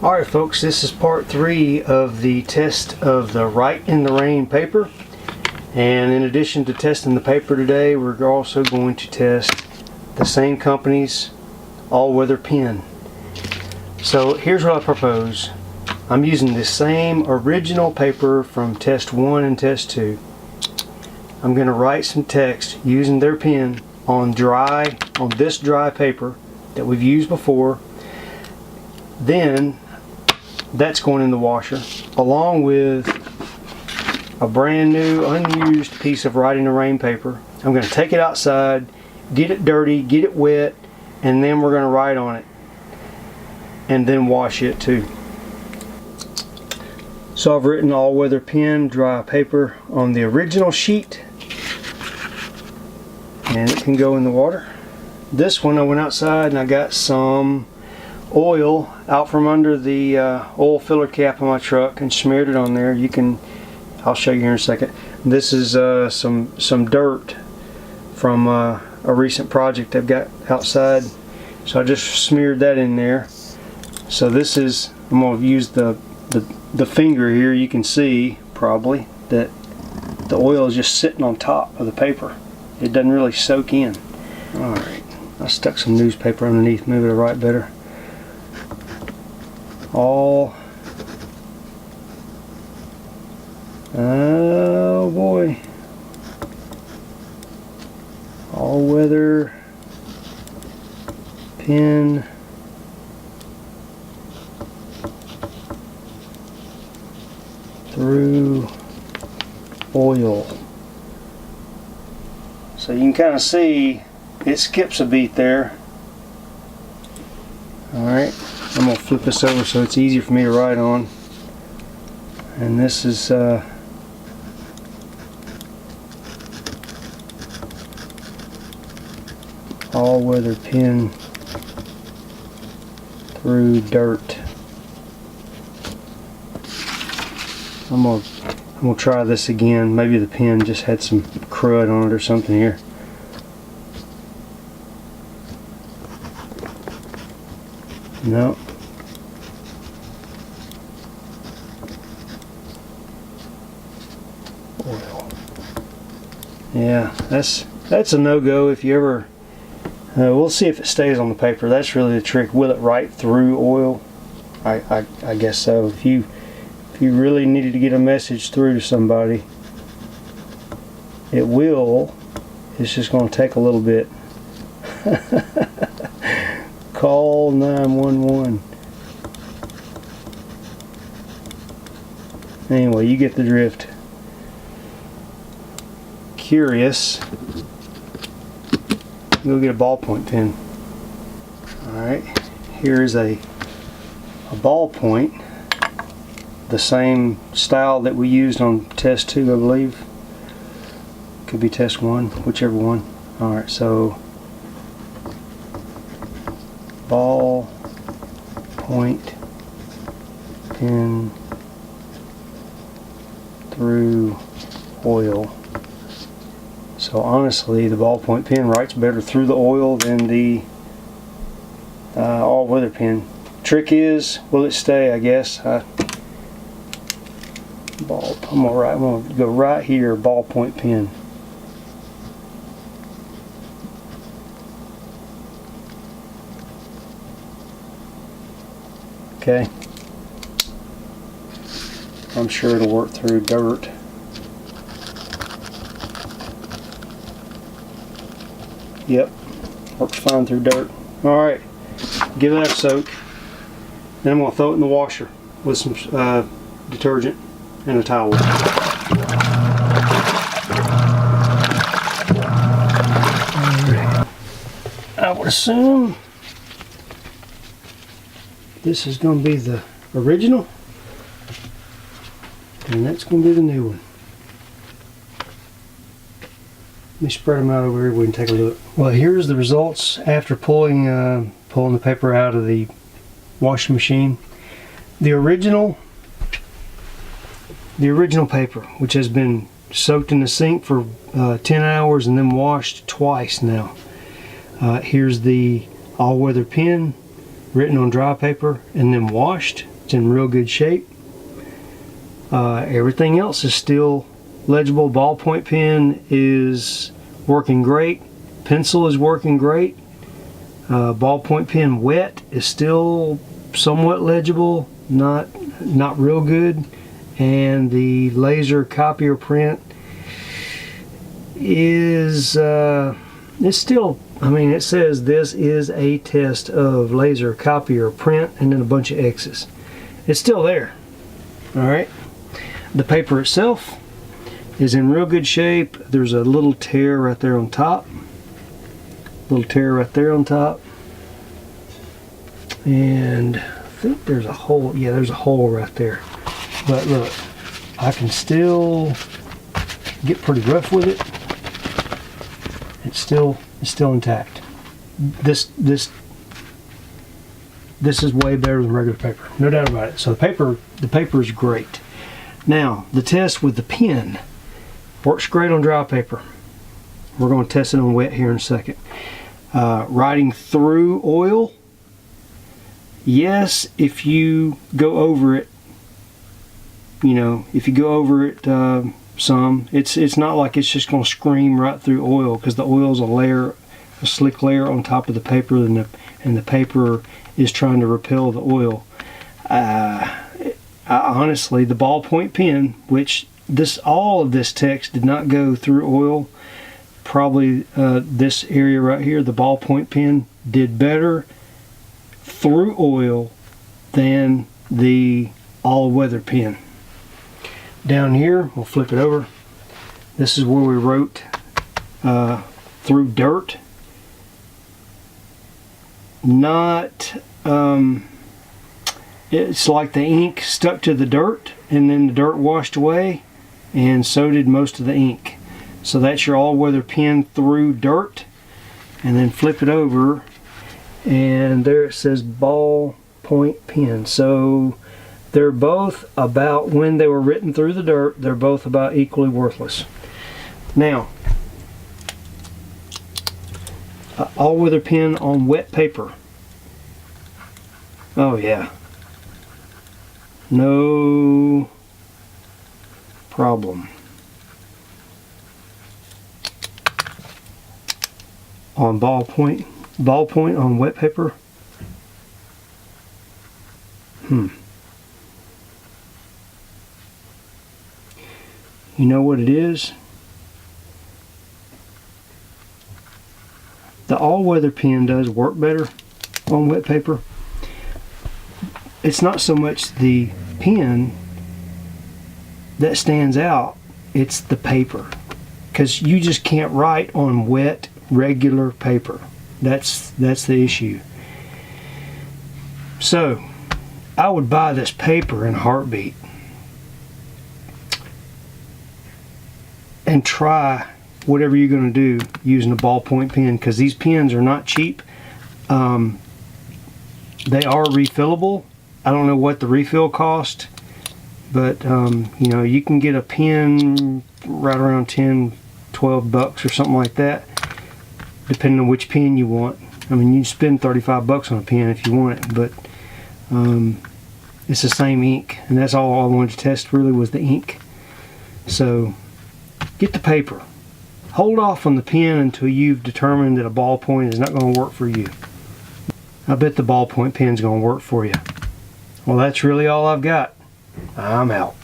Alright folks, this is part 3 of the test of the Rite in the Rain paper. And in addition to testing the paper today, we're also going to test the same company's all-weather pen. So here's what I propose. I'm using the same original paper from test 1 and test 2. I'm going to write some text using their pen on this dry paper that we've used before. Then that's going in the washer along with a brand new unused piece of Rite in the Rain paper. I'm going to take it outside, get it dirty, get it wet, and then we're going to write on it and then wash it too. So I've written all-weather pen dry paper on the original sheet and it can go in the water. This one I went outside and I got some oil out from under the oil filler cap on my truck and smeared it on there. I'll show you here in a second. This is some dirt from a recent project I've got outside, so I just smeared that in there. So this is, I'm going to use the finger here. You can see probably that the oil is just sitting on top of the paper. It doesn't really soak in. Alright, I stuck some newspaper underneath, maybe it'll write better. Oh boy, all-weather pen through oil. So you can kind of see it skips a beat there. Alright, I'm going to flip this over so it's easier for me to write on. And this is all-weather pen through dirt. I'm gonna try this again. Maybe the pen just had some crud on it or something here. No. Oil. Yeah, that's a no-go if you ever. We'll see if it stays on the paper. That's really the trick. Will it write through oil? I guess so. If you really needed to get a message through to somebody, it will. It's just going to take a little bit. Call 911. Anyway, you get the drift. Curious. Go get a ballpoint pen. Alright, here's a ballpoint, the same style that we used on test 2, I believe. Could be test 1, whichever one. Alright, so ballpoint pen through oil. So honestly, the ballpoint pen writes better through the oil than the all-weather pen. Trick is, will it stay? I guess. I'm gonna go right here, ballpoint pen. Okay. I'm sure it'll work through dirt. Yep, works fine through dirt. Alright, give that a soak. Then I'm going to throw it in the washer with some detergent and a towel. I would assume this is going to be the original and that's going to be the new one. Let me spread them out over here. We can take a look. Well, here's the results after pulling the paper out of the washing machine. The original paper, which has been soaked in the sink for 10 hours and then washed twice now. Here's the all-weather pen written on dry paper and then washed. It's in real good shape. Everything else is still legible. Ballpoint pen is working great. Pencil is working great. Ballpoint pen wet is still somewhat legible, not real good. And the laser copier print is it's still, I mean, it says this is a test of laser copier print and then a bunch of X's. It's still there. Alright. The paper itself is in real good shape. There's a little tear right there on top. Little tear right there on top. And I think there's a hole. Yeah, there's a hole right there. But look, I can still get pretty rough with it. It's still intact. This is way better than regular paper, no doubt about it. So the paper is great. Now the test with the pen works great on dry paper. We're going to test it on wet here in a second. Writing through oil, yes, if you go over it, you know, if you go over it some, it's not like it's just going to scream right through oil, because the oil is a slick layer on top of the paper, and the paper is trying to repel the oil. Honestly, the ballpoint pen, which all of this text did not go through oil, probably this area right here, the ballpoint pen did better through oil than the all-weather pen. Down here, we'll flip it over. This is where we wrote through dirt. It's like the ink stuck to the dirt, and then the dirt washed away, and so did most of the ink. So that's your all-weather pen through dirt. And then flip it over, and there it says ballpoint pen. So they're both about, when they were written through the dirt, they're both about equally worthless. Now, all-weather pen on wet paper. Oh yeah, no problem. On ballpoint on wet paper. You know what it is? The all-weather pen does work better on wet paper. It's not so much the pen that stands out, it's the paper. Because you just can't write on wet, regular paper. That's the issue. So, I would buy this paper in a heartbeat and try whatever you're going to do using a ballpoint pen, because these pens are not cheap. They are refillable. I don't know what the refill cost, but you know, you can get a pen right around 10, 12 bucks or something like that, depending on which pen you want. I mean, you can spend 35 bucks on a pen if you want it, but it's the same ink, and that's all I wanted to test really, was the ink. So get the paper. Hold off on the pen until you've determined that a ballpoint is not going to work for you. I bet the ballpoint pen's going to work for you. Well, that's really all I've got. I'm out.